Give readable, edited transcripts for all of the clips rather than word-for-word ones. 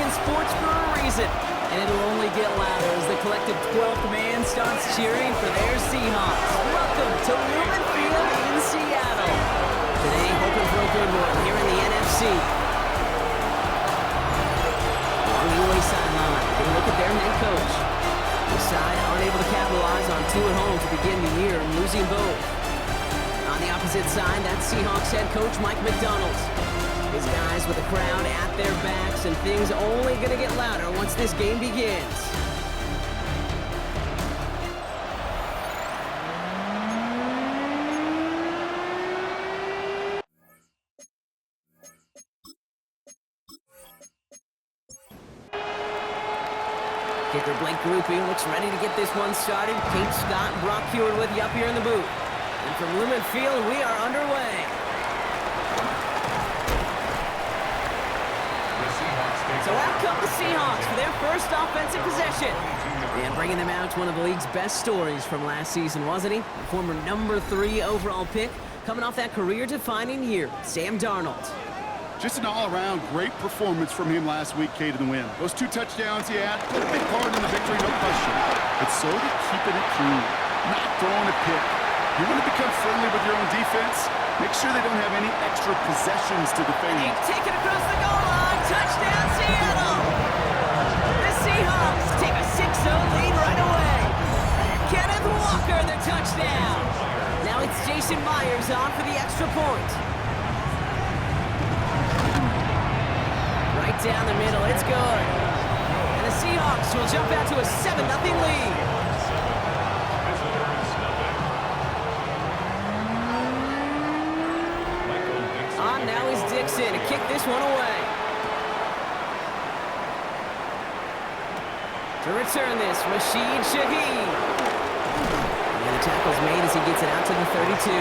in sports for a reason, and it'll only get louder as the collective 12th man starts cheering for their Seahawks. Welcome to Lumen Field in Seattle. Today, hoping for a good one here in the NFC. On the away sideline, they look at their head coach. The side unable to capitalize on 2 at home to begin the year, losing both. On the opposite side, that's Seahawks head coach Mike McDonald. His guys with the crowd at their backs, and things only going to get louder once this game begins. Kicker Blake Grupe looks ready to get this one started. Kate Scott and Brock Hewitt with you up here in the booth. And from Lumen Field, we are underway. So out come the Seahawks for their first offensive possession. And bringing them out, one of the league's best stories from last season, wasn't he? Former number 3 overall pick, coming off that career-defining year, Sam Darnold. Just an all-around great performance from him last week, Kate, in the win. Those 2 touchdowns he had played a big part in the victory, no question. But so did keeping it clean, not throwing a pick. You want to become friendly with your own defense? Make sure they don't have any extra possessions to defend. Take it across the goal line. Touchdown, Seattle! The Seahawks take a 6-0 lead right away. Kenneth Walker, the touchdown. Now it's Jason Myers on for the extra point. Right down the middle, it's good. And the Seahawks will jump out to a 7-0 lead. Now is Dixon to kick this one away. To return this, Rashid Shaheed. And the tackle's made as he gets it out to the 32.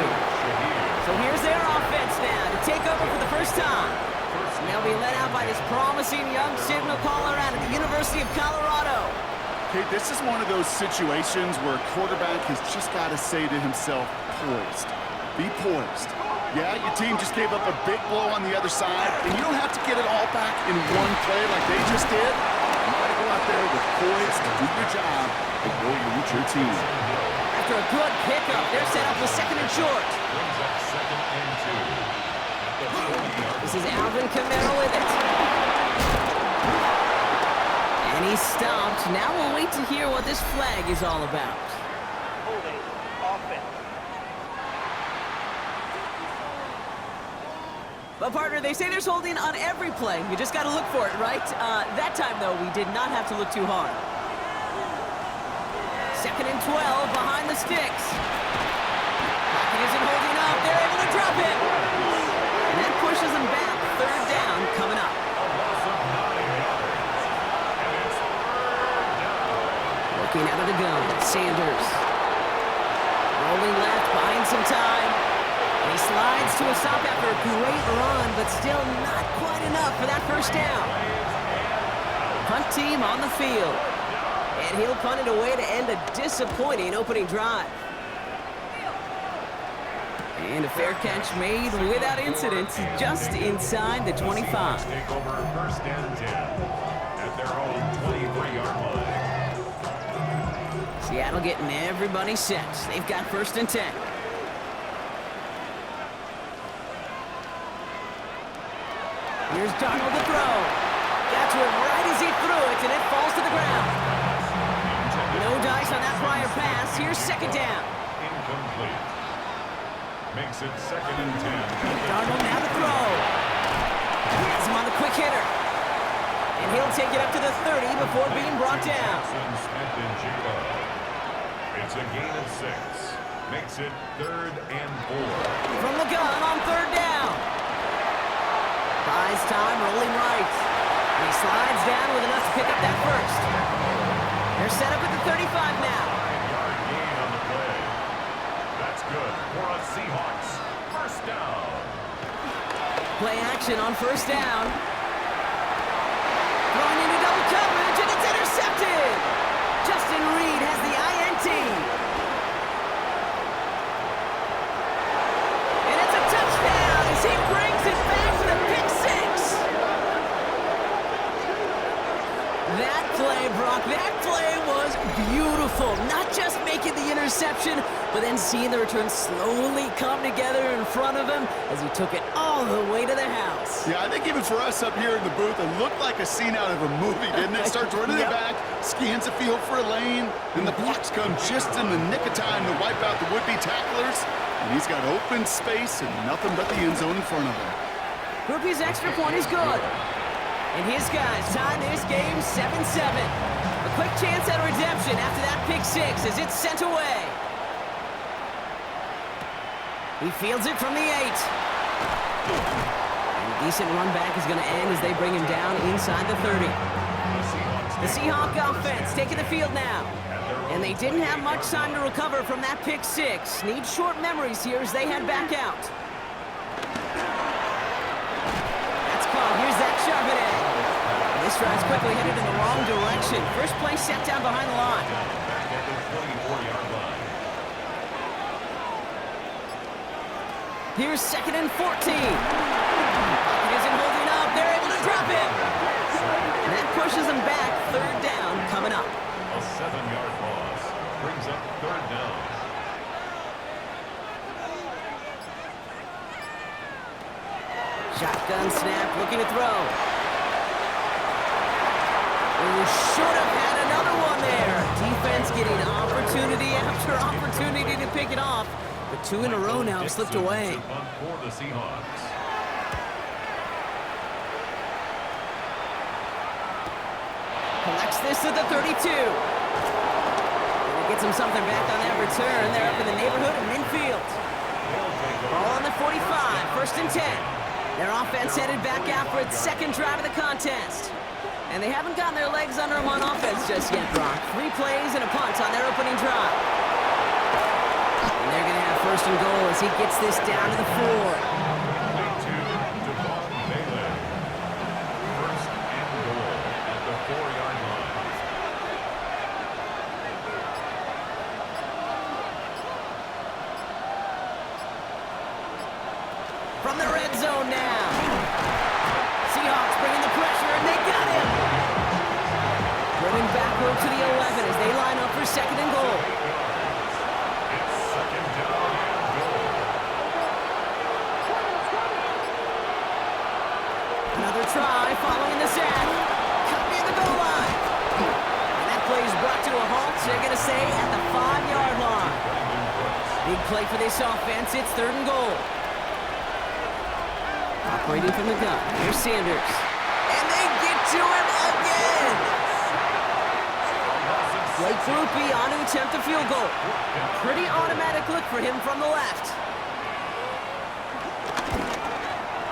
So here's their offense now to take over for the first time. And they'll be led out by this promising young signal caller out of the University of Colorado. Kate, this is one of those situations where a quarterback has just got to say to himself, poised. Be poised. Yeah, your team just gave up a big blow on the other side, and you don't have to get it all back in one play like they just did. You got to go out there with poise to do your job and go reach your team. After a good pickup, they're set up with 2nd and short. This is Alvin Kamara with it. And he's stopped. Now we'll wait to hear what this flag is all about. Holding offense. But, partner, they say there's holding on every play. You just got to look for it, right? That time, though, we did not have to look too hard. 2nd and 12 behind the sticks. Pocket isn't holding up. They're able to drop it. And that pushes them back. 3rd down coming up. Looking out of the gun, Sanders. Rolling left, buying some time. And he slides to a stop after a great run, but still not quite enough for that first down. Punt team on the field. And he'll punt it away to end a disappointing opening drive. And a fair catch made without incident just inside the 25. Take over 1st and 10 at their own 23-yard line. Seattle getting everybody set. They've got 1st and 10. Here's Darnold to throw. Got to it right as he threw it, and it falls to the ground. No dice on that prior pass. Here's 2nd down. Incomplete. Makes it 2nd and 10. Darnold now to throw. Has him on the quick hitter. And he'll take it up to the 30 before being brought down. It's a gain of 6. Makes it 3rd and 4. From the gun on 3rd down. Buys time, rolling right. And he slides down with enough to pick up that first. They're set up at the 35 now. 9-yard gain on the play. That's good for us Seahawks. 1st down. Play action on 1st down. Throwing into double coverage, and it's intercepted. Justin Reed has the INT. And it's a touchdown as he brings it back to the pick 6. That play, Brock, that play was beautiful. Not just making the interception, but then seeing the return slowly come together in front of him as he took it all the way to the house. Yeah, I think even for us up here in the booth, it looked like a scene out of a movie, didn't it? Starts running Yep. it back, scans the field for a lane, and the blocks come just in the nick of time to wipe out the would-be tacklers. And he's got open space and nothing but the end zone in front of him. Groupie's extra point is good. And his guys tie this game 7-7. A quick chance at redemption after that pick six as it's sent away. He fields it from the 8. And a decent run back is going to end as they bring him down inside the 30. The Seahawk offense taking the field now. And they didn't have much time to recover from that pick six. Need short memories here as they head back out. That's called. Here's that shove it in. This drive's quickly headed in the wrong direction. First play set down behind the line. Here's 2nd and 14. Pocket isn't holding up. They're able to drop him. And that pushes them back. 3rd down coming up. A 7-yard loss brings up 3rd down. Shotgun snap, looking to throw. Oh, should have had another one there. Defense getting opportunity after opportunity to pick it off. But 2 in a row now have slipped away. For the Seahawks. Collects this at the 32. And he gets him something back on that return. They're up in the neighborhood of midfield. Ball on the 45, 1st and 10. Their offense headed back out for its 2nd drive of the contest. And they haven't gotten their legs under them on offense just yet, Brock. 3 plays and a punt on their opening drive. And they're going to have 1st and goal as he gets this down to the 4. From the red zone now. Seahawks bringing the pressure, and they got him. Running backward to the 11 as they line up for 2nd and goal. It's 2nd down and goal. Another try following the sack. Cut near the goal line. And that play is brought to a halt, so they're going to say at the 5-yard line. Big play for this offense. It's 3rd and goal. Operating from the gun. Here's Sanders. And they get to him again! Blake Groupie on to attempt a field goal. Pretty automatic look for him from the left.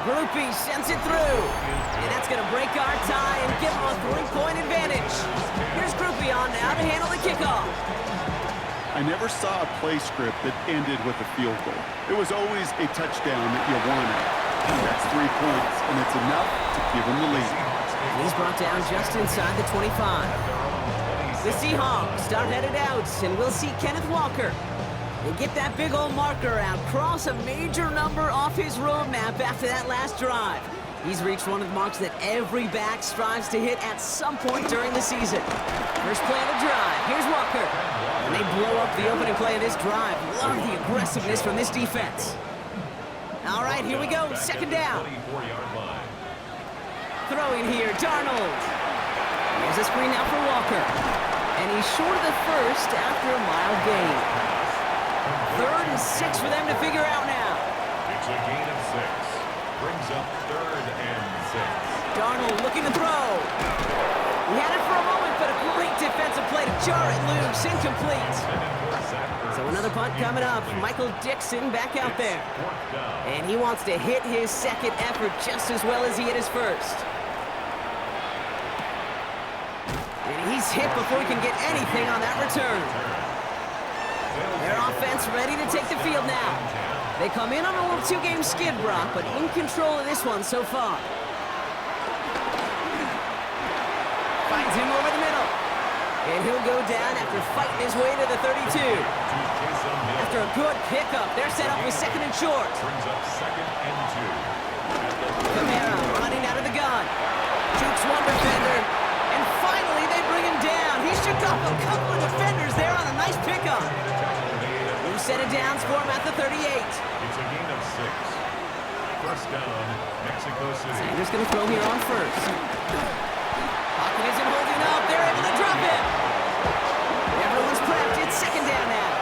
Groupie sends it through. And that's going to break our tie and give him a 3-point advantage. Here's Groupie on now to handle the kickoff. I never saw a play script that ended with a field goal. It was always a touchdown that you wanted. That's 3 points, and it's enough to give him the lead. He's brought down just inside the 25. The Seahawks start headed out, and we'll see Kenneth Walker. They get that big old marker out, cross a major number off his roadmap after that last drive. He's reached one of the marks that every back strives to hit at some point during the season. First play of the drive. Here's Walker. And they blow up the opening play of this drive. Love the aggressiveness from this defense. All right, here we go. 2nd down. Throwing here, Darnold. Here's a screen now for Walker. And he's short of the 1st after a mild gain. 3rd and 6 for them to figure out now. It's a gain of 6. Brings up 3rd and 6. Darnold looking to throw. He had it for a moment, but a great defensive play to jar it loose. Incomplete. So another punt coming up. Michael Dixon back out there. And he wants to hit his 2nd effort just as well as he hit his 1st. And he's hit before he can get anything on that return. Their offense ready to take the field now. They come in on a little 2-game skid, Brock, but in control of this one so far. Finds him over the middle. And he'll go down after fighting his way to the 32. After a good pickup, they're set up with 2nd and short. Brings up 2nd and 2. Kamara running out of the gun. Jukes one defender. And finally couple of defenders there on a nice pickup. New set of downs for him at the 38. It's a gain of 6. First down, Mexico City. Sanders going to throw here on first. Pocket isn't holding up. They're able to drop it. Everyone's prepped. It's second down now.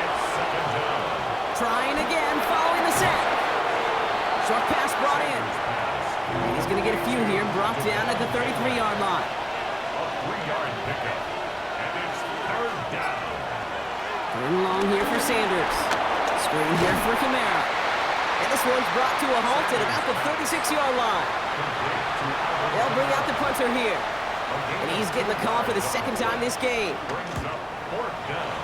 It's second down. Trying again, following the set. Short pass brought in. And he's going to get a few here, brought down at the 33-yard line. A 3-yard pickup. And it's third down. Third and long here for Sanders. Screen here for Kamara. And this one's brought to a halt at about the 36-yard line. They'll bring out the punter here. And he's getting the call for the second time this game. Brings up fourth down.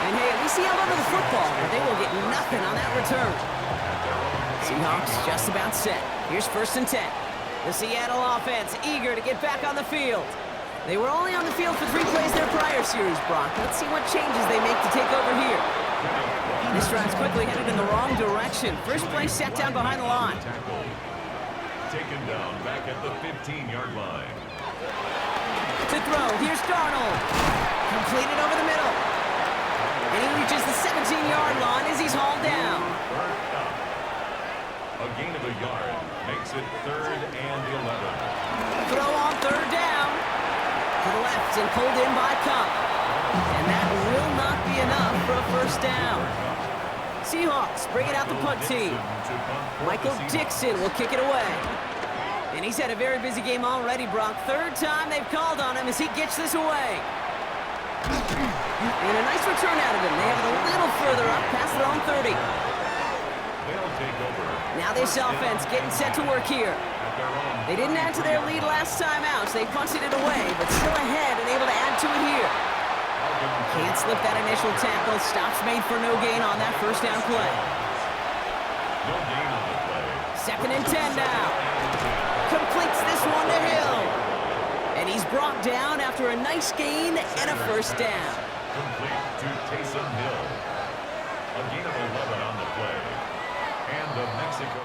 And hey, at least he held onto the football, but they will get nothing on that return. Seahawks just about set. Here's first and 10. The Seattle offense eager to get back on the field. They were only on the field for 3 plays their prior series, Brock. Let's see what changes they make to take over here. This drive's quickly headed in the wrong direction. First play set down behind the line. Taken down back at the 15-yard line. To throw, here's Darnold. Completed over the middle. And he reaches the 17-yard line as he's hauled down. Third up. A gain of a yard makes it third and 11. Throw on third down. To the left and pulled in by Cup. And that will not be enough for a first down. Seahawks bring it out the punt team. Michael Dixon will kick it away. And he's had a very busy game already, Brock. Third time they've called on him as he gets this away. And a nice return out of him. They have it a little further up past their own 30. They'll take over. Now this offense getting set to work here. They didn't add to their lead last time out, so they punted it away, but still ahead and able to add to it here. Can't slip that initial tackle. Stops made for no gain on that first down play. No gain on the play. Second and 10 now. Completes this one to Hill. And he's brought down after a nice gain and a first down. Complete to Taysom Hill. A gain of 11 on the play. And the Mexico.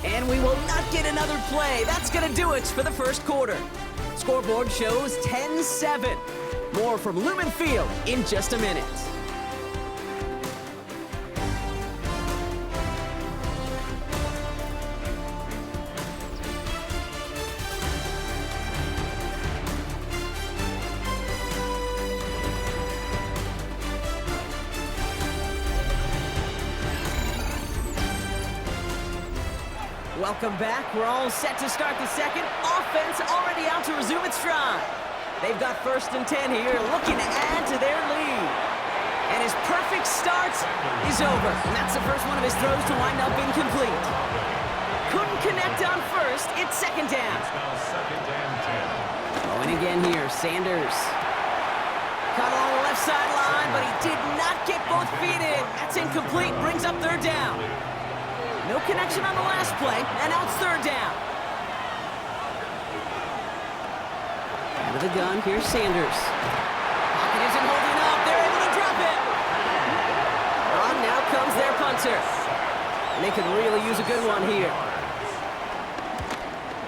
And we will not get another play. That's going to do it for the first quarter. Scoreboard shows 10-7. More from Lumen Field in just a minute. Welcome back. We're all set to start the second. Offense already out to resume its stride. They've got first and 10 here, looking to add to their lead. And his perfect start is over. And that's the first one of his throws to wind up incomplete. Couldn't connect on first. It's second down. It's now second and 10. Going again here, Sanders. Caught along the left sideline, but he did not get both feet in. That's incomplete. Brings up third down. No connection on the last play, and now it's third down. Out of the gun, here's Sanders. Pocket isn't holding up. They're able to drop it. On now comes their punter. And they could really use a good one here.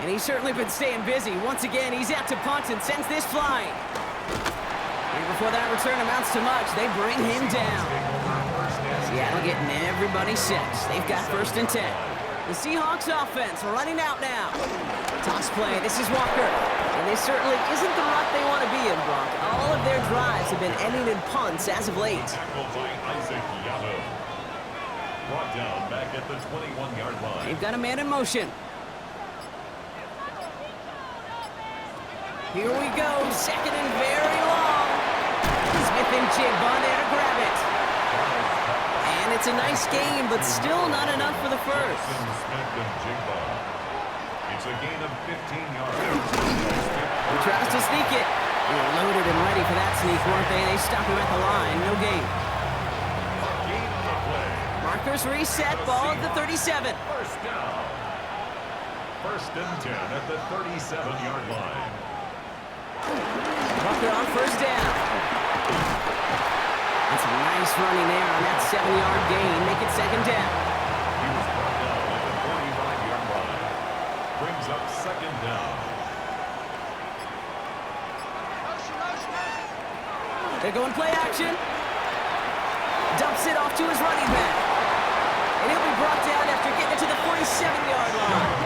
And he's certainly been staying busy. Once again, he's out to punt and sends this flying. And before that return amounts to much, they bring him down. Seattle getting everybody set. They've got first and 10. The Seahawks offense running out now. Toss play. This is Walker. And this certainly isn't the rut they want to be in, Brock. All of their drives have been ending in punts as of late. Tackled by Isaac Yaddo. Brought down back at the 21-yard line. They've got a man in motion. Here we go. Second and very long. Smith and Jigba there to grab it. And it's a nice game, but still not enough for the first. Smith and Jigba. It's a gain of 15 yards. He tries to sneak it. They were loaded and ready for that sneak, weren't they? They stop him at the line. No gain. Gain on the play. Markers reset. Ball at the 37. First down. First and 10 at the 37-yard line. Walker on first down. That's a nice running there on that 7-yard gain. Make it second down. He was brought down at the 45-yard line. They're going play action. Dumps it off to his running back. And he'll be brought down after getting it to the 47-yard line.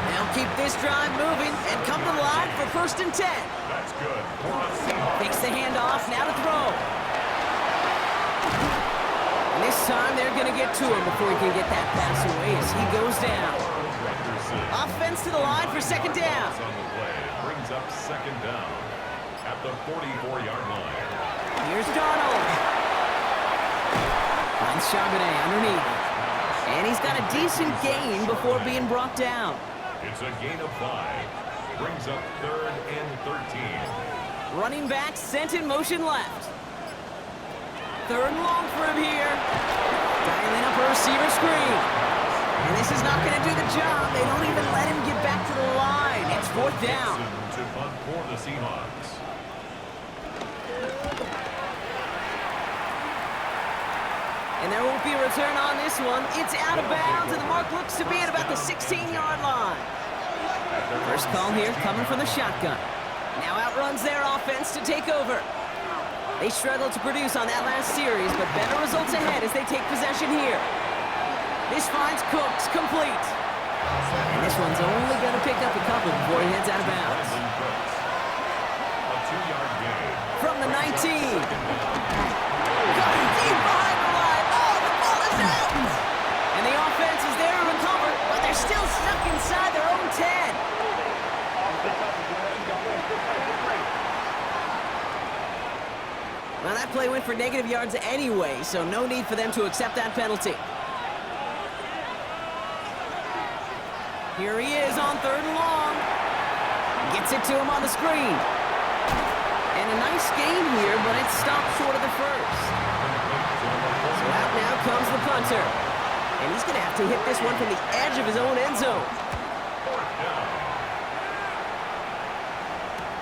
They'll keep this drive moving and come to the line for 1st and 10. That's good. Fakes the handoff, now to throw. And this time they're going to get to him before he can get that pass away as he goes down. Offense to the line for 2nd down. On the play, brings up 2nd down at the 44-yard line. Here's Darnold. Finds Charbonnet underneath. And he's got a decent gain before being brought down. It's a gain of 5. Brings up 3rd and 13. Running back sent in motion left. 3rd and long for him here. Dialing up a receiver screen. And this is not going to do the job. They don't even let him get back to the line. It's 4th down. To punt for the Seahawks. And there won't be a return on this one. It's out of bounds, and the mark looks to be at about the 16-yard line. First call here coming from the shotgun. Now outruns their offense to take over. They struggled to produce on that last series, but better results ahead as they take possession here. This finds Cooks complete. And this one's only going to pick up a couple before he heads out of bounds. A 2-yard gain. From the 19. Going deep behind the line. Oh, the ball is out! And the offense is there to recover, but they're still stuck inside their own 10. Well, that play went for negative yards anyway, so no need for them to accept that penalty. Here he is on 3rd and long. Gets it to him on the screen. And a nice gain here, but it stopped short of the first. So out now comes the punter. And he's going to have to hit this one from the edge of his own end zone.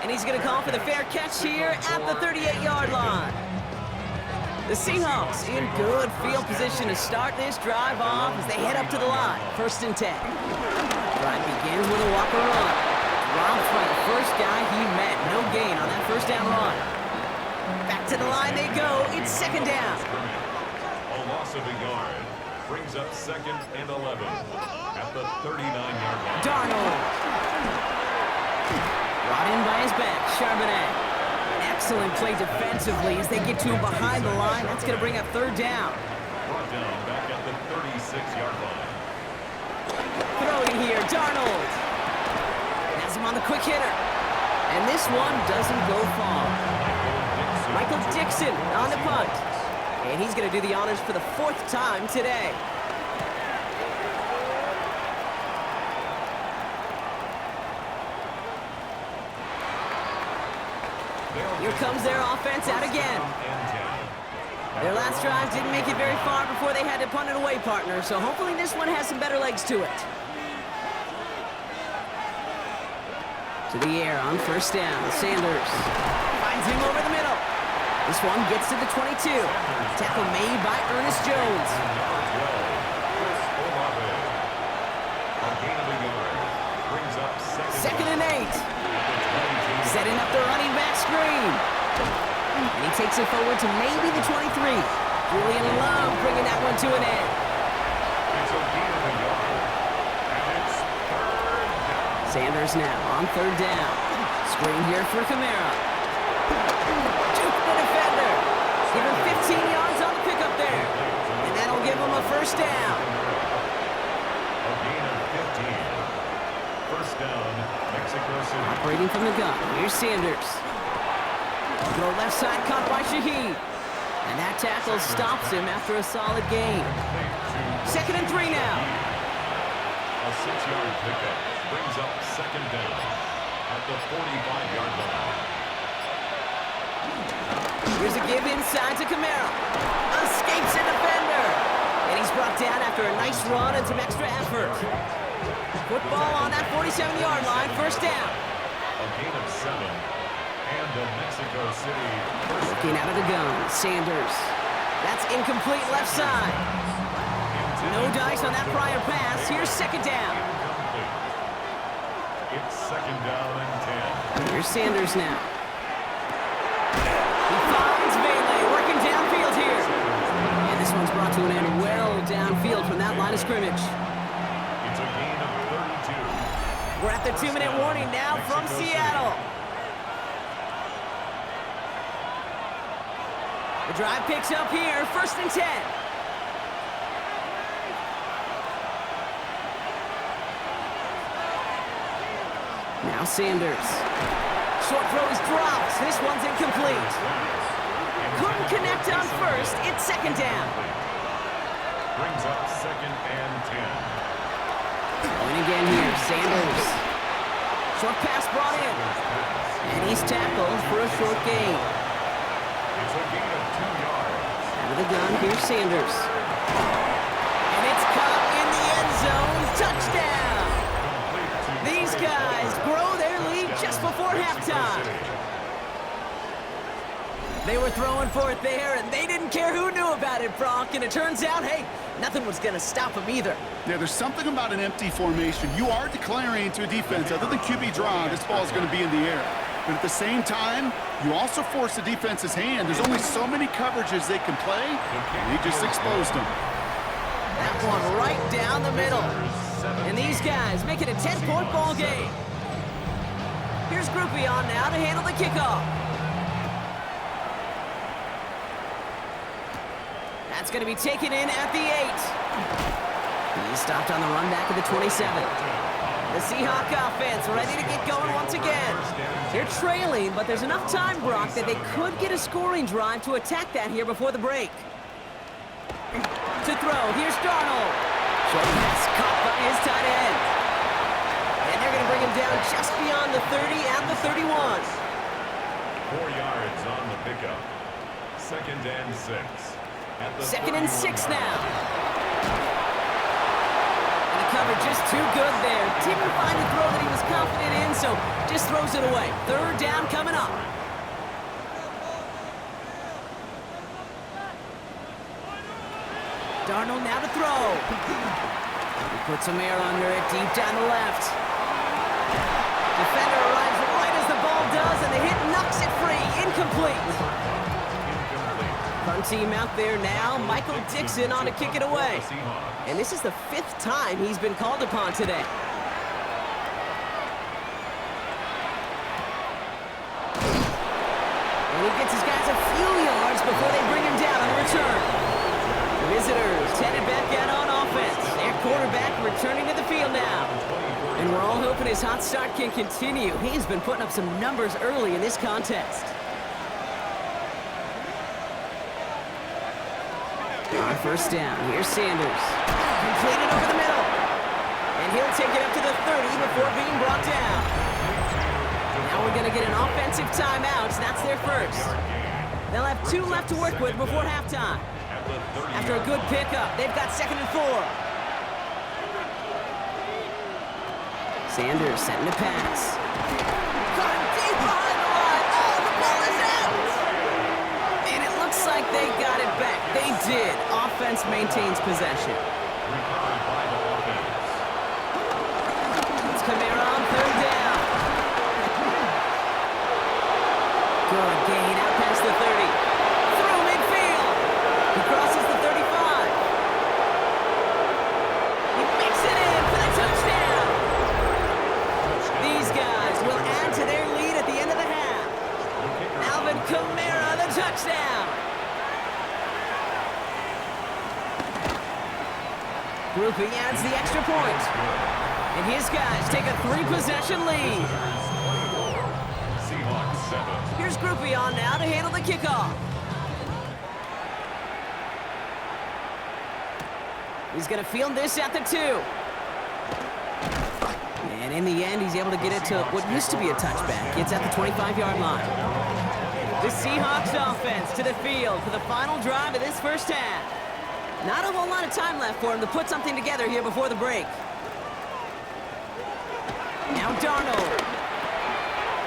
And he's going to call for the fair catch here at the 38-yard line. The Seahawks in good field position to start this drive off as they head up to the line. 1st and 10. Drive begins with a walker run. Dropped by the first guy he met. No gain on that 1st down run. Back to the line they go. It's 2nd down. A loss of a yard. Brings up 2nd and 11 at the 39-yard line. Darnold. Brought in by his back, Charbonnet. Excellent play defensively as they get to him behind the line. That's going to bring up 3rd down. Brought down back at the 36-yard line. Throwing here, Darnold. Has him on the quick hitter. And this one doesn't go far. Michael Dixon on the punt. And he's going to do the honors for the 4th time today. Here comes their offense out again. Their last drive didn't make it very far before they had to punt it away, partner, so hopefully this one has some better legs to it. To the air on 1st down. Sanders finds him over the middle. This one gets to the 22. Tackle made by Ernest Jones. Second and 8. Setting up the running back screen. And he takes it forward to maybe the 23. Julian Love bringing that one to an end. Sanders now on 3rd down. Screen here for Kamara. Juke the defender. Give him 15 yards on the pickup there. And that'll give him a 1st down. A gain of 15. 1st down, Mexico City. Operating from the gun. Here's Sanders. Throw left side caught by Shaheed. And that tackle stops him after a solid gain. 2nd and 3 now. A 6-yard pickup brings up 2nd down at the 45-yard line. Here's a give inside to Kamara. Escapes a defender. And he's brought down after a nice run and some extra effort. Football on that 47-yard line. 1st down. A gain of 7. And the Mexico City. Looking out of the gun. Sanders. That's incomplete left side. No dice on that prior pass. Here's 2nd down. It's 2nd down and 10. Here's Sanders now. He one's brought to an end well downfield from that line of scrimmage. It's a gain of 32. We're at the 2-minute warning now from Seattle. The drive picks up here, 1st and 10. Now Sanders. Short throw is dropped. This one's incomplete. Couldn't connect on 1st. It's 2nd down. Brings up 2nd and 10. Going again here, Sanders. Short pass brought in. And he's tackled for a short gain. It's a gain of 2 yards. Out of the gun, here's Sanders. And it's caught in the end zone. Touchdown! These guys grow their lead just before halftime. They were throwing for it there, and they didn't care who knew about it, Brock. And it turns out, hey, nothing was going to stop them either. Yeah, there's something about an empty formation. You are declaring to a defense, other than QB draw, this ball is going to be in the air. But at the same time, you also force the defense's hand. There's only so many coverages they can play, and he just exposed them. That one right down the middle. And these guys make it a 10-point ball game. Here's Groupie on now to handle the kickoff. That's going to be taken in at the 8. He's stopped on the run back of the 27. The Seahawk offense ready to get going once again. They're trailing, but there's enough time, Brock, that they could get a scoring drive to attack that here before the break. To throw, here's Darnold. Short pass caught by his tight end. And they're going to bring him down just beyond the 30 and the 31. 4 yards on the pickup. 2nd and 6. At the 2nd and 6 31. now. And the cover just too good there. Didn't find the throw that he was confident in, so just throws it away. 3rd down coming up. Darnold now to throw. He puts some air under it, deep down the left. Defender arrives right as the ball does, and the hit knocks it free. Incomplete. Fun team out there now. Michael Dixon on to kick it away. And this is the 5th time he's been called upon today. And he gets his guys a few yards before they bring him down on the return. Visitors headed back out on offense. Their quarterback returning to the field now. And we're all hoping his hot start can continue. He's been putting up some numbers early in this contest. On 1st down, here's Sanders. Completed over the middle. And he'll take it up to the 30 before being brought down. Now we're going to get an offensive timeout. That's their first. They'll have 2 left to work with before halftime. After a good pickup, they've got 2nd and 4. Sanders setting the pass. Caught him deep behind the line. Oh, the ball is out! And it looks like they got it back. They did. Offense maintains possession. It's Kamara on 3rd down. Good gain out past the 30. Through midfield. He crosses the 35. He makes it in for the touchdown. These guys will add to their lead at the end of the half. Alvin Kamara, the touchdown. Grouping adds the extra point. And his guys take a 3-possession lead. Seahawks 7. Here's Groupie on now to handle the kickoff. He's going to field this at the 2. And in the end, he's able to get it to what used to be a touchback. It's at the 25-yard line. The Seahawks offense to the field for the final drive of this first half. Not a whole lot of time left for him to put something together here before the break. Now Darnold.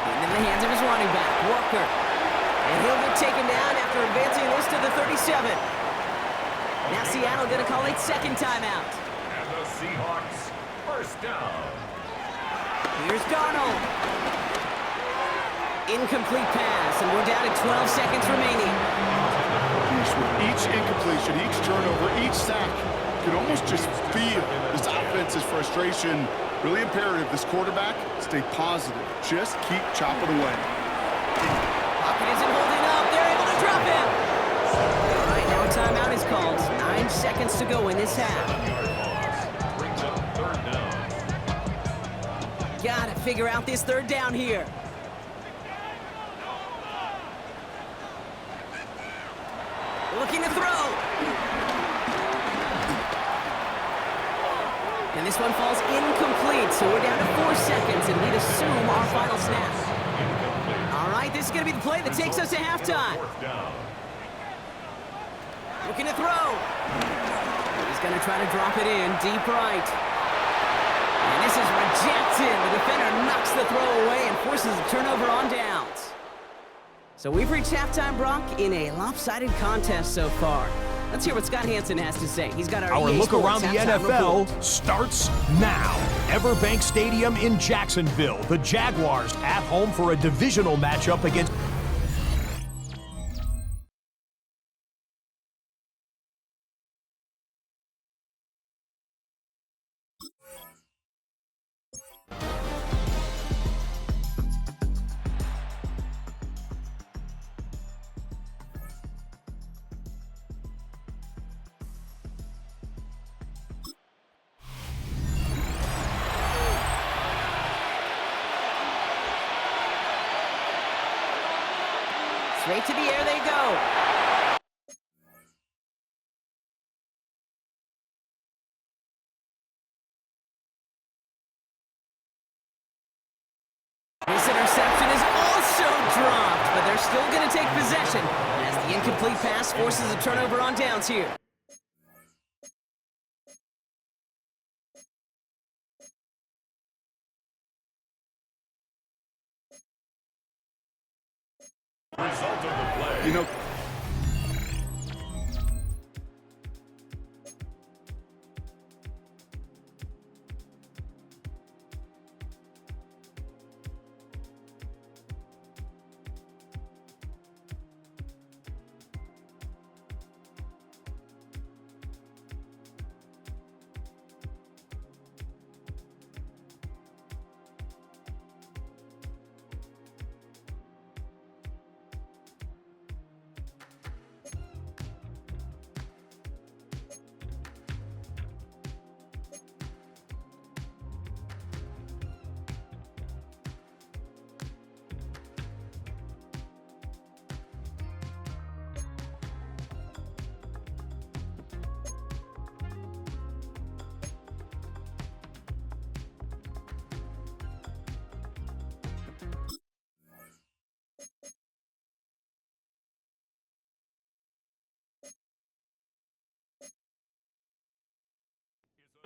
Into the hands of his running back, Walker. And he'll get taken down after advancing this to the 37. Now Seattle going to call a 2nd timeout. And the Seahawks 1st down. Here's Darnold. Incomplete pass, and we're down to 12 seconds remaining. seems with each incompletion, each turnover, each sack, you can almost just feel this offense's frustration. Really imperative this quarterback stay positive. Just keep chopping away. Pocket isn't holding up. They're able to drop him. All right, now a timeout is called. 9 seconds to go in this half. 7-yard loss. Brings up third down. Gotta figure out this third down here. Looking to throw. And this one falls incomplete, so we're down to 4 seconds, and we'd assume our final snap. All right, this is going to be the play that takes us to halftime. Fourth down. Looking to throw. He's going to try to drop it in deep right. And this is rejected. The defender knocks the throw away and forces a turnover on downs. So we've reached halftime, Brock, in a lopsided contest so far. Let's hear what Scott Hansen has to say. He's got our EA look Sports around the halftime NFL report. starts now. Everbank Stadium in Jacksonville. The Jaguars at home for a divisional matchup against... Straight to the air they go. This interception is also dropped, but they're still going to take possession as the incomplete pass forces a turnover on downs here. Result of the play. You know,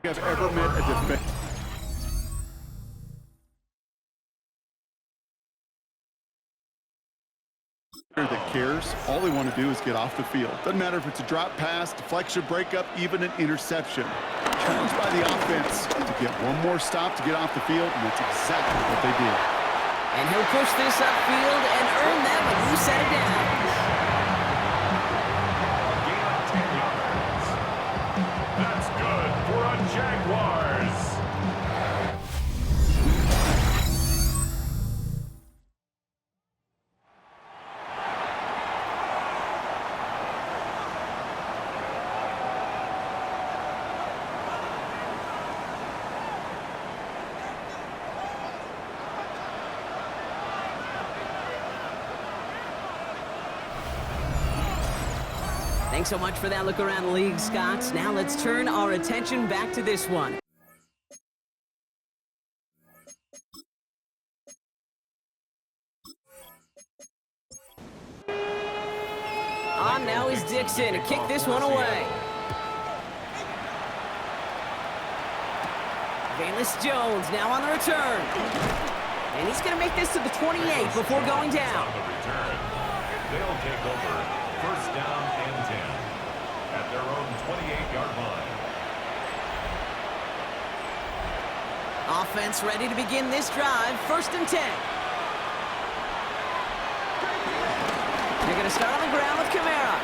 I've ever met a defense that cares. All they want to do is get off the field. Doesn't matter if it's a drop pass, deflection, breakup, even an interception. Challenged by the offense to get one more stop to get off the field, and that's exactly what they did. And he'll push this upfield and earn them a new set of downs. Gain of 10 yards. That's good for a Jaguars. Thanks so much for that look around the league, Scott. Now let's turn our attention back to this one. On now is Dixon to kick this one away. Valus Jones now on the return. And he's going to make this to the 28 before going down. On the return, they'll take over. First down and 10 at their own 28-yard line. Offense ready to begin this drive. First and 10. They're going to start on the ground with Kamara.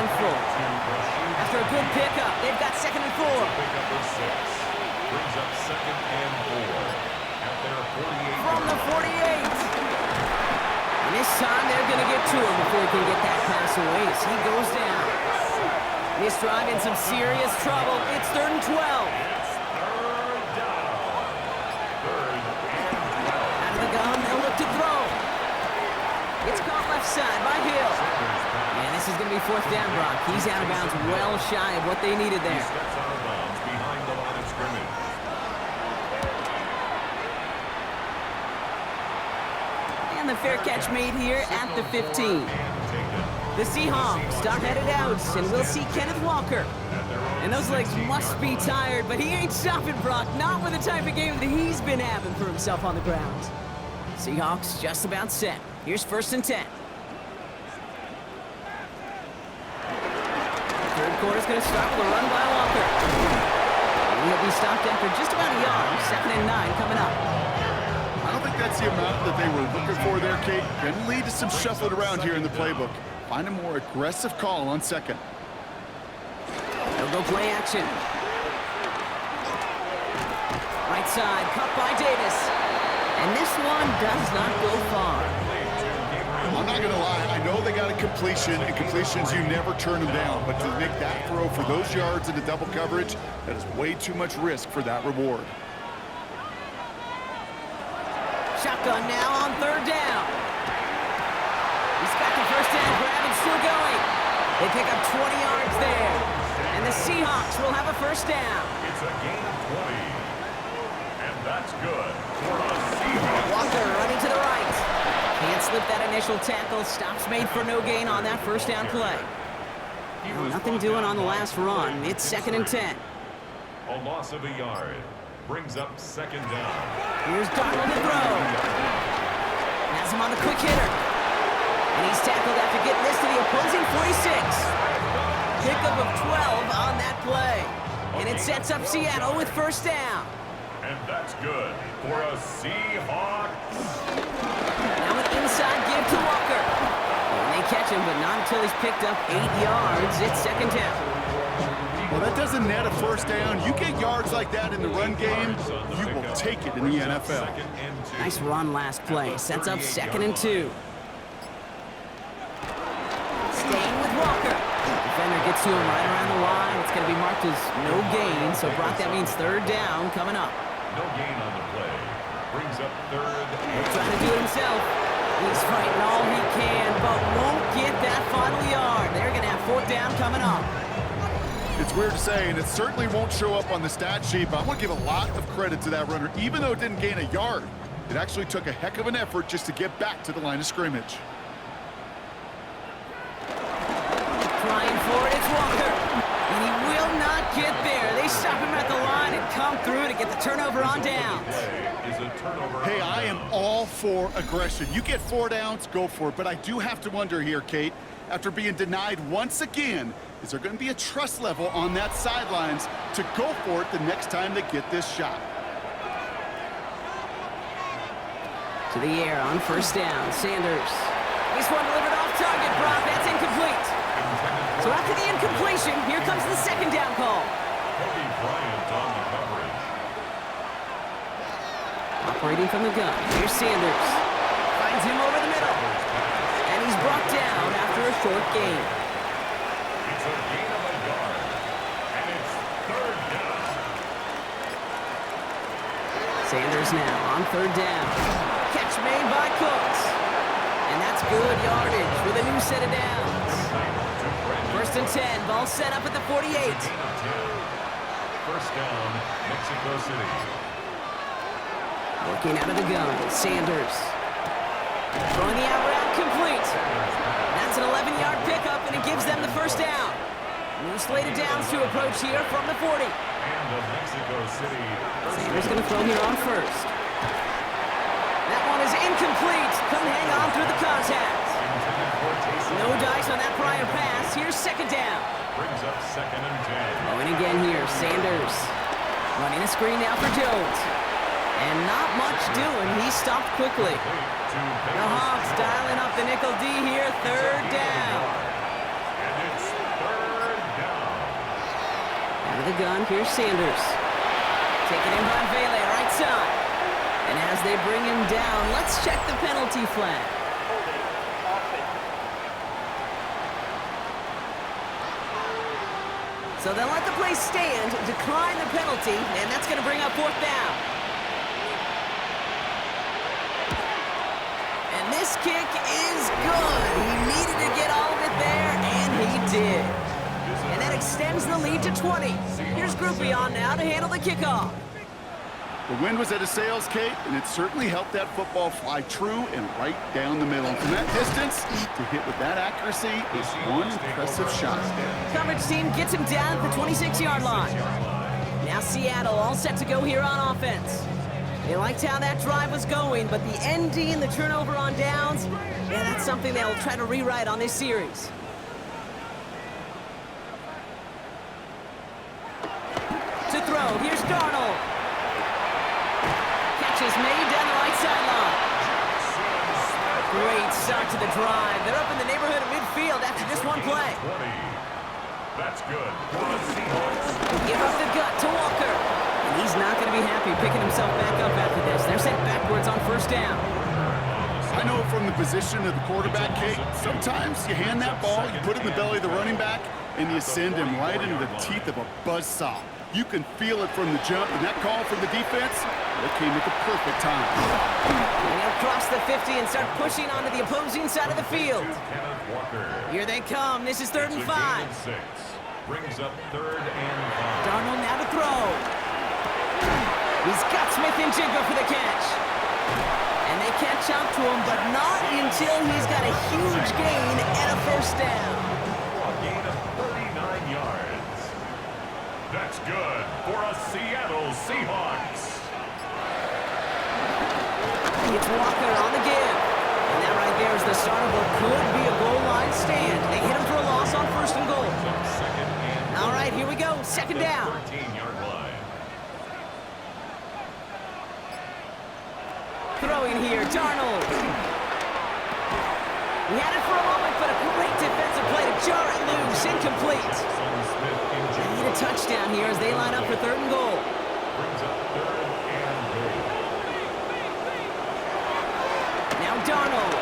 handful. After a good pickup, they've got 2nd and 4. Pickup of 6. Brings up 2nd and 4. At their 48. From the 48. And this time they're going to get to him before he can get that pass away as he goes down. This drive in some serious trouble. It's 3rd and 12. It's 3rd down. 3rd and 12. Out of the gun, they'll look to throw. It's caught left side by Hill. And this is going to be 4th down, Brock. He's out of bounds well shy of what they needed He there. steps out of bounds behind the line of scrimmage. And the fair catch made here at the 15. The Seahawks start headed out, and we'll see Kenneth Walker. And those legs must be tired, but he ain't stopping, Brock. Not with the type of game that he's been having for himself on the ground. Seahawks just about set. Here's 1st and 10. Third quarter's going to start with a run by Walker. And he'll be stopped after just about a yard. 2nd and 9 coming up. I don't think that's the amount that they were looking for there, Kate. Can lead to some shuffling around here in the playbook. Find a more aggressive call on 2nd. They'll go play action. Right side, cut by Davis. And this one does not go far. I'm not going to lie. I know they got a completion, and completions, you never turn them down. But to make that throw for those yards into double coverage, that is way too much risk for that reward. Shotgun now on 3rd down. He's got the 1st down grab and still going. They pick up 20 yards there. And the Seahawks will have a 1st down. It's a gain of 20. And that's good for a Seahawks. Walker running to the right. Can't slip that initial tackle. Stops made for no gain on that 1st down play. Well, nothing doing on the last run. It's 2nd and 10. A loss of a yard. Brings up 2nd down. Here's Darnold to throw. Has him on the quick hitter. And he's tackled after getting this to the opposing 46. Pickup of 12 on that play. And it sets up Seattle with 1st down. And that's good for a Seahawks. Now an inside give to Walker. And they catch him, but not until he's picked up 8 yards. It's 2nd down. Well, that doesn't net a 1st down. You get yards like that in the run game, you will take it in the NFL. Nice run last play. Sets up 2nd and 2. Staying with Walker. Defender gets to him right around the line. It's going to be marked as no gain. So, Brock, that means 3rd down coming up. No gain on the play. Brings up 3rd. Trying to do it himself. He's fighting all he can, but won't get that final yard. They're going to have 4th down coming up. It's weird to say, and it certainly won't show up on the stat sheet, but I want to give a lot of credit to that runner. Even though it didn't gain a yard, it actually took a heck of an effort just to get back to the line of scrimmage. Trying for it, it's Walker. And he will not get there. They stop him at the line and come through to get the turnover on downs. Hey, I am all for aggression. You get 4 downs, go for it. But I do have to wonder here, Kate, after being denied once again, is there going to be a trust level on that sidelines to go for it the next time they get this shot? To the air on 1st down, Sanders. This one delivered off target, Brock. That's incomplete. So after the incompletion, here comes the 2nd down call. Kobe Bryant on the coverage. Operating from the gun, here's Sanders. Finds him over the middle. And he's brought down after a short gain. It's a gain of a yard. And it's 3rd down. Sanders now on 3rd down. Catch made by Cooks. And that's good yardage with a new set of downs. 1st and 10, ball set up at the 48. 1st down, Mexico City. Working out of the gun, Sanders. Throwing the out route complete. That's an 11-yard pickup, and it gives them the 1st down. New slate of downs to approach here from the 40. And the Mexico City. Sanders going to throw here on 1st. That one is incomplete. Couldn't hang on through the contact. No dice on that prior pass. Here's 2nd down. Brings up 2nd and 10. Going again here, Sanders. Running a screen now for Jones. And not much doing. He stopped quickly. The Hawks dialing up the nickel D here. 3rd down. And it's 3rd of the gun, here's Sanders. Taken in by Vele, right side. And as they bring him down, let's check the penalty flag. Holding offense. So they'll let the play stand, decline the penalty, and that's going to bring up fourth down. And this kick is good. He needed to get all of it there, and he did. And that extends the lead to 20. Here's Groupie on now to handle the kickoff. The wind was at his sails, Kate, and it certainly helped that football fly true and right down the middle. And from that distance, to hit with that accuracy is one impressive shot. Coverage team gets him down at the 26-yard line. Now Seattle all set to go here on offense. They liked how that drive was going, but the ND and the turnover on downs, yeah, that's something they'll try to rewrite on this series. To throw, here's Darnold. Catch is made down the right sideline. Great start to the drive. They're up in the neighborhood of midfield after just one play. 20. That's good for the Seahawks. Give up the gut to Walker. And he's not going to be happy picking himself back up after this. They're sent backwards on first down. I know from the position of the quarterback, Kate, sometimes you hand that ball, you put it in the belly of the running back, and you send him right into the teeth of a buzzsaw. You can feel it from the jump, and that call from the defense, that came at the perfect time. And he'll cross the 50 and start pushing onto the opposing side of the field. Here they come. This is 3rd and 5. Brings up 3rd and 5. Darnold now to throw. He's got Smith and Jigba for the catch. And they catch up to him, but not until he's got a huge gain and a first down. A gain of 39 yards. That's good for a Seattle Seahawks. It's Walker on the give. And that right there is the start of what could be a goal line stand. They hit him for a loss on 1st and goal. All right, here we go. 2nd down. 13-yard line. Throwing here, Darnold. He had it for a moment, but a great defensive play to jar it loose. Incomplete. They need a touchdown here as they line up for 3rd and goal. Brings up 3rd and goal. Now Darnold.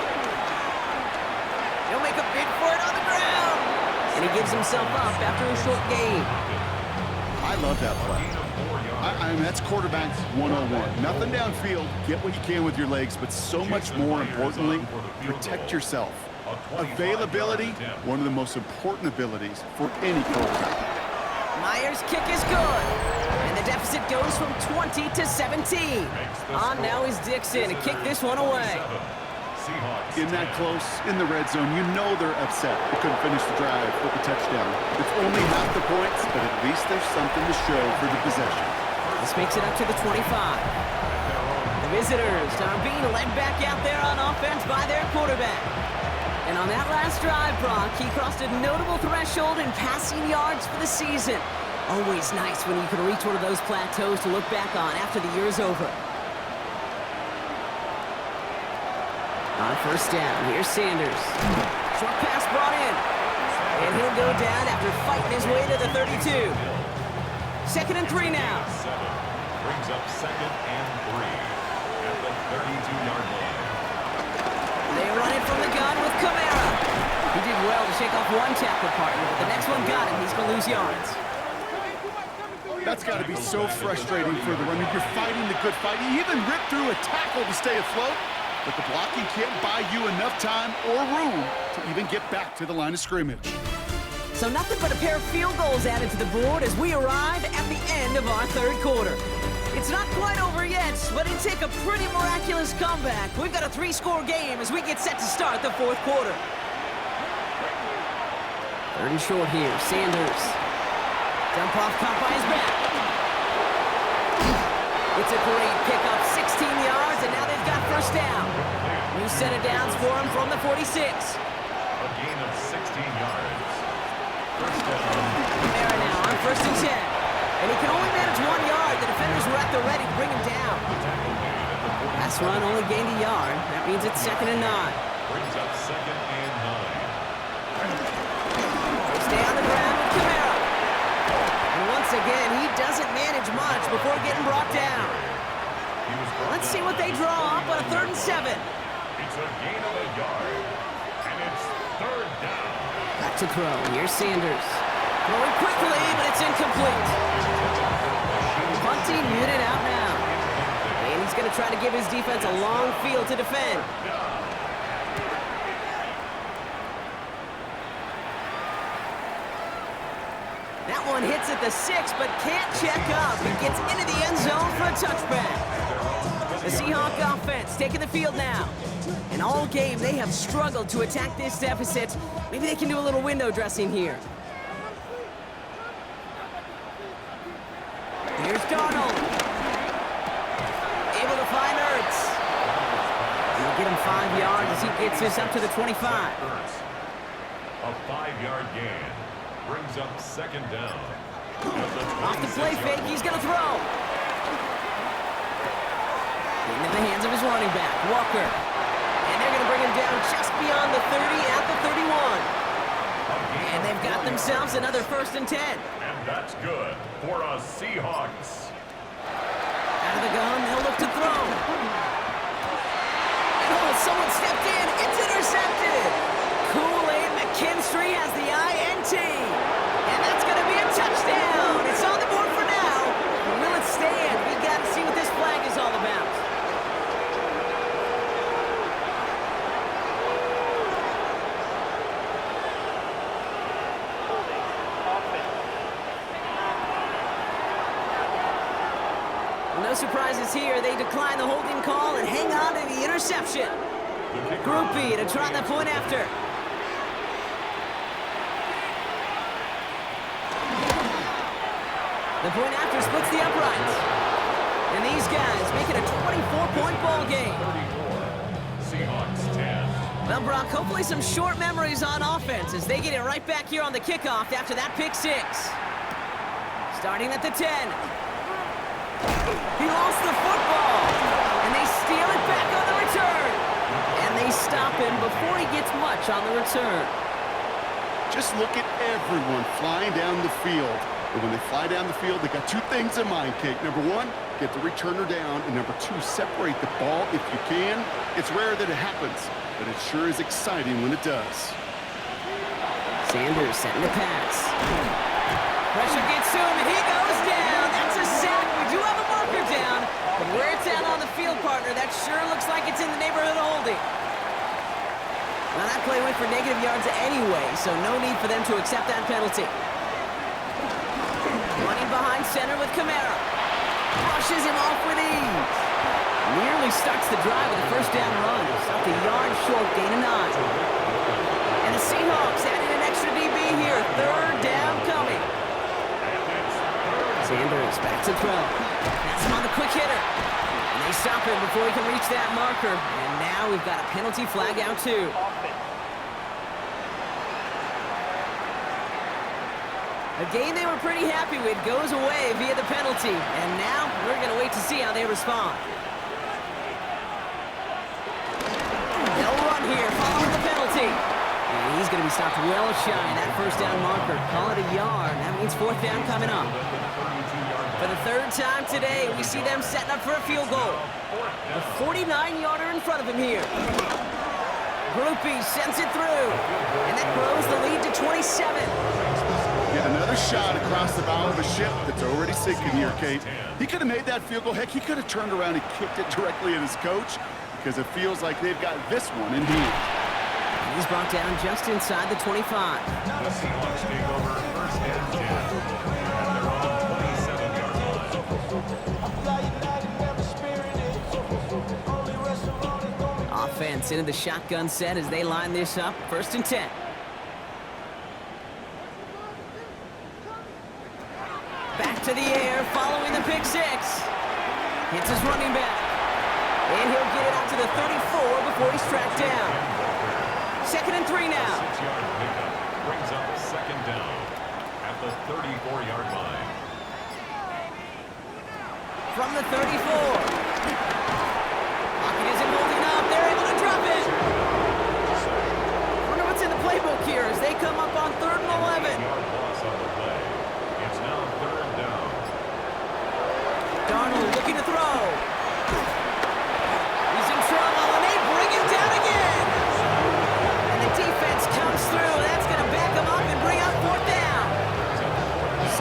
He'll make a bid for it on the ground. And he gives himself up after a short gain. I love that play. I mean, that's quarterback 101. Nothing downfield. Get what you can with your legs, but so much more importantly, protect yourself. Availability, one of the most important abilities for any quarterback. Myers' kick is good. And the deficit goes from 20 to 17. On now is Dixon to kick this one away. In that close, in the red zone, you know they're upset. They couldn't finish the drive with the touchdown. It's only half the points, but at least there's something to show for the possession. This makes it up to the 25. The visitors are being led back out there on offense by their quarterback. And on that last drive, Brock, he crossed a notable threshold in passing yards for the season. Always nice when you can reach one of those plateaus to look back on after the year is over. On 1st down, here's Sanders. Short pass brought in. And he'll go down after fighting his way to the 32. 2nd and 3 now. Brings up 2nd and 3 at the 32-yard line. They run it from the gun with Kamara. He did well to shake off one tackle partner, but the next one got him. He's going to lose yards. That's got to be so frustrating for the runner. You're fighting the good fight. You even ripped through a tackle to stay afloat, but the blocking can't buy you enough time or room to even get back to the line of scrimmage. So nothing but a pair of field goals added to the board as we arrive at the end of our 3rd quarter. It's not quite over yet, but it'd take a pretty miraculous comeback. We've got a 3-score game as we get set to start the 4th quarter. 3rd and short here, Sanders. Dump off caught by his back. It's a great pickup, 16 yards, and now they've got 1st down. New set of downs for him from the 46. A gain of 16 yards. 1st down. Kamara now on 1st and 10. And he can only manage 1 yard. The defenders were at the ready to bring him down. Last run only gained a yard. That means it's 2nd and 9. Brings up 2nd and 9. Stay on the ground with Kamara. And once again, what they draw up on a 3rd and 7. It's a gain of a yard, and it's 3rd down. Back to throw. Here's Sanders. Throwing quickly, but it's incomplete. Bunting muted out now. And he's going to try to give his defense a long field to defend. That one hits at the 6, but can't check up. It gets into the end zone for a touchback. The Seahawk offense taking the field now. And all game, they have struggled to attack this deficit. Maybe they can do a little window dressing here. Here's Darnold. Able to find Ertz. He'll get him 5 yards as he gets this up to the 25. A 5-yard gain brings up 2nd down. Off the play fake, he's going to throw. Into the hands of his running back, Walker. And they're going to bring him down just beyond the 30 at the 31. And they've got themselves another 1st and 10. And that's good for us Seahawks. Out of the gun, they'll look to throw. Oh, someone stepped in. It's intercepted. Kool-Aid McKinstry has the INT. And that's going to be a touchdown. It's on the board for now. Will it stand? We got to see what this flag is all about. No surprises here. They decline the holding call and hang on to the interception. Groupie to try the point after. The point after splits the uprights. And these guys make it a 24-point ball game. 34, Seahawks 10. Well, Brock, hopefully some short memories on offense as they get it right back here on the kickoff after that pick 6. Starting at the 10. He lost the football, and they steal it back on the return. And they stop him before he gets much on the return. Just look at everyone flying down the field. And when they fly down the field, they got 2 things in mind, Kate. Number 1, get the returner down. And number 2, separate the ball if you can. It's rare that it happens, but it sure is exciting when it does. Sanders setting the pass. Pressure gets to him, and he goes down. That's a sack. We do have a marker down, but where it's at on the field, partner, that sure looks like it's in the neighborhood of holding. Well, that play went for negative yards anyway, so no need for them to accept that penalty. Running behind center with Kamara. Brushes him off with ease. Nearly starts the drive with a 1st down run. Stopped a yard short, gain of 9. And the Seahawks added an extra DB here. 3rd down coming. Sanders back to throw. That's him on the quick hitter. And they stop him before he can reach that marker. And now we've got a penalty flag out too. A game they were pretty happy with goes away via the penalty. And now we're going to wait to see how they respond. They'll run here following the penalty. And he's going to be stopped well shy of that 1st down marker. Call it a yard. That means 4th down coming up. For the 3rd time today, we see them setting up for a field goal. A 49-yarder in front of him here. Groupie sends it through. And that grows the lead to 27. Get another shot across the bow of a ship that's already sinking here, Kate. He could have made that field goal. Heck, he could have turned around and kicked it directly at his coach because it feels like they've got this one in hand. He's brought down just inside the 25. The Seahawks take over 1st and 10 at their own 27-yard line. Offense into the shotgun set as they line this up. 1st and 10. Back to the air, following the pick 6. Hits his running back. And he'll get it out to the 34 before he's tracked down. 2nd and 3 now. 6-yard pickup brings up 2nd down at the 34-yard line. From the 34. Pocket isn't holding up. They're able to drop it. Wonder what's in the playbook here as they come up on 3rd and 11. 8-yard loss on the play. It's now 3rd down. Darnold looking to throw.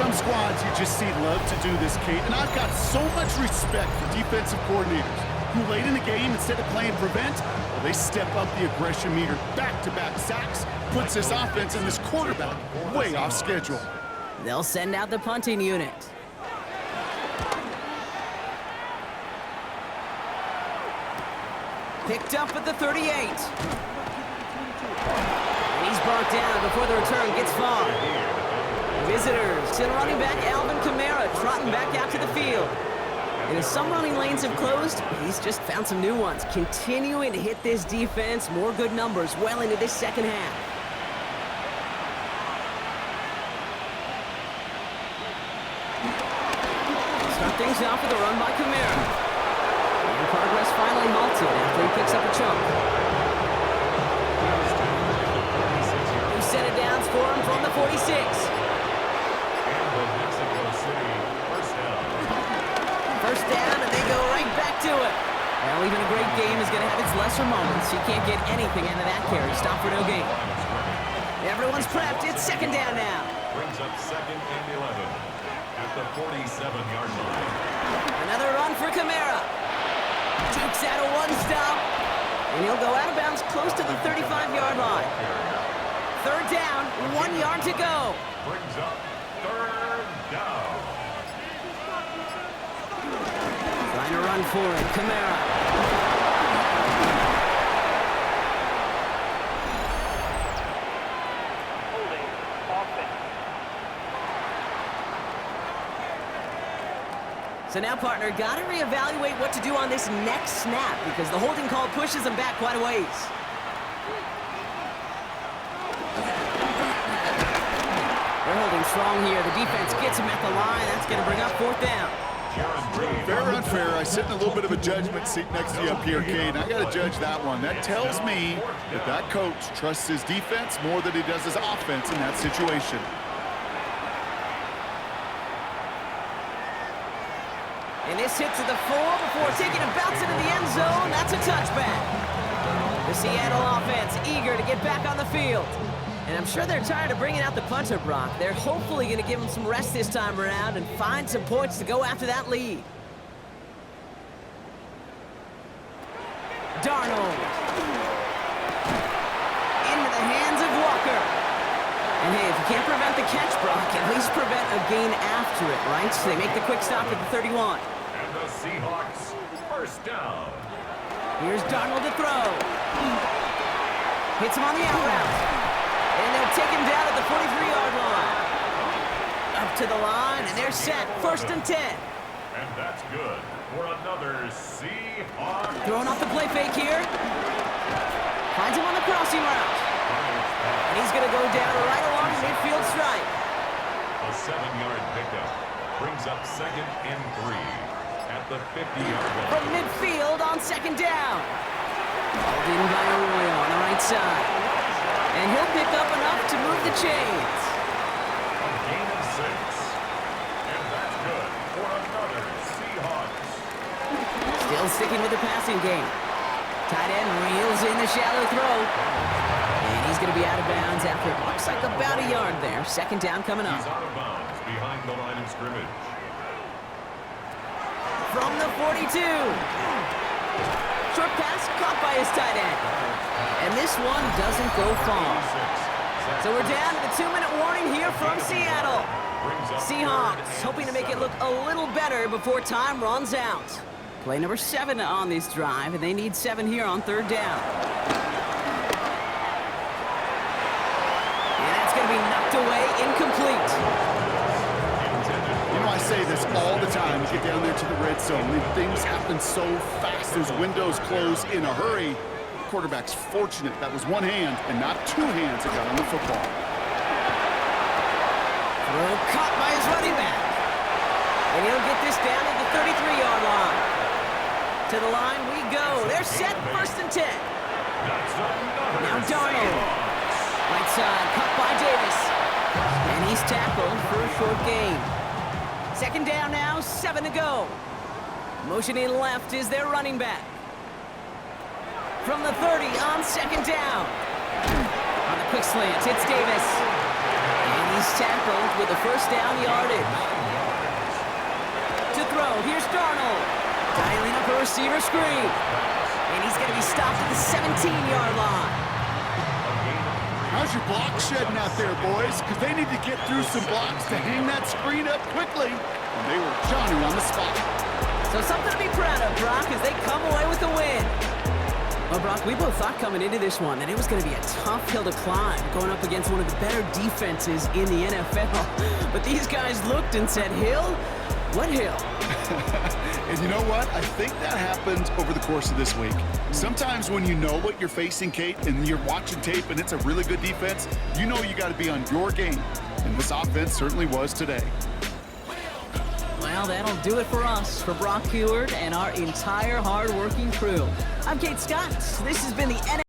some squads you just see love to do this, Kate, and I've got so much respect for defensive coordinators who late in the game, instead of playing prevent, well, they step up the aggression meter. Back-to-back sacks puts this offense and this quarterback way off schedule. They'll send out the punting unit. Picked up at the 38. And he's brought down before the return gets far. Visitors to the running back, Alvin Kamara, trotting back out to the field. And as some running lanes have closed, he's just found some new ones, continuing to hit this defense more good numbers well into this second half. Start things off with a run by Kamara. And progress finally halted after he picks up a chunk. Who set it down for him from the 46. First down, and they go right back to it. Well, even a great game is going to have its lesser moments. You can't get anything out of that carry. Stop for no gain. Everyone's prepped. It's second down now. Brings up 2nd and 11 at the 47-yard line. Another run for Kamara. Jukes out a one stop, and he'll go out of bounds close to the 35-yard line. Third down, 1 yard to go. Brings up 3rd down. Trying to run for it, Kamara. Holding offense. So now, partner, got to reevaluate what to do on this next snap because the holding call pushes him back quite a ways. They're holding strong here. The defense gets him at the line. That's going to bring up 4th down. Fair or unfair, I sit in a little bit of a judgment seat next to you up here, Kate. I got to judge that one. That tells me that that coach trusts his defense more than he does his offense in that situation. And this hit to the 4 before taking a bounce into the end zone. That's a touchback. The Seattle offense eager to get back on the field. And I'm sure they're tired of bringing out the punter, Brock. They're hopefully going to give him some rest this time around and find some points to go after that lead. Darnold. Into the hands of Walker. And hey, if you can't prevent the catch, Brock, at least prevent a gain after it, right? So they make the quick stop at the 31. And the Seahawks first down. Here's Darnold to throw. Hits him on the out route. And they'll take him down at the 43-yard line. Up to the line, and they're set. 1st and 10. And that's good for another Seahawks. Throwing off the play fake here. Finds him on the crossing route. And he's going to go down right along the midfield stripe. A 7-yard pickup brings up 2nd and 3 at the 50-yard line. From midfield on 2nd down. Called in by Arroyo on the right side. And he'll pick up enough to move the chains. A gain of 6. And that's good for another Seahawks. Still sticking with the passing game. Tight end reels in the shallow throw. And he's going to be out of bounds after it looks like about a yard there. 2nd down coming up. He's out of bounds behind the line of scrimmage. From the 42. Short pass caught by his tight end. And this one doesn't go far. So we're down to the 2-minute warning here from Seattle. Seahawks hoping to make it look a little better before time runs out. Play number 7 on this drive, and they need 7 here on 3rd down. And that's going to be knocked away, incomplete. You know, I say this all the time. You get down there to the red zone, and things happen so fast. Those windows close in a hurry. The quarterback's fortunate that was one hand and not 2 hands that got on the football. Throw caught by his running back. And he'll get this down at the 33-yard line. To the line we go. They're set. 1st and 10. Now Darnold. Right side, cut by Davis. And he's tackled for a short gain. 2nd down now, 7 to go. Motioning left is their running back. From the 30 on 2nd down. On the quick slant, it's Davis. And he's He's tackled with a first down yardage. To throw, here's Darnold. Dialing up a receiver screen. And he's going to be stopped at the 17-yard line. How's your block shedding out there, boys? Because they need to get through some blocks to hang that screen up quickly. And they were Johnny on the spot. So something to be proud of, Brock, as they come away with the win. Well, Brock, we both thought coming into this one that it was going to be a tough hill to climb, going up against one of the better defenses in the NFL. But these guys looked and said, Hill? What hill? And you know what? I think that happened over the course of this week. Sometimes when you know what you're facing, Kate, and you're watching tape and it's a really good defense, you know you got to be on your game. And this offense certainly was today. Well, that'll do it for us, for Brock Heward and our entire hard-working crew. I'm Kate Scott. This has been the NFL.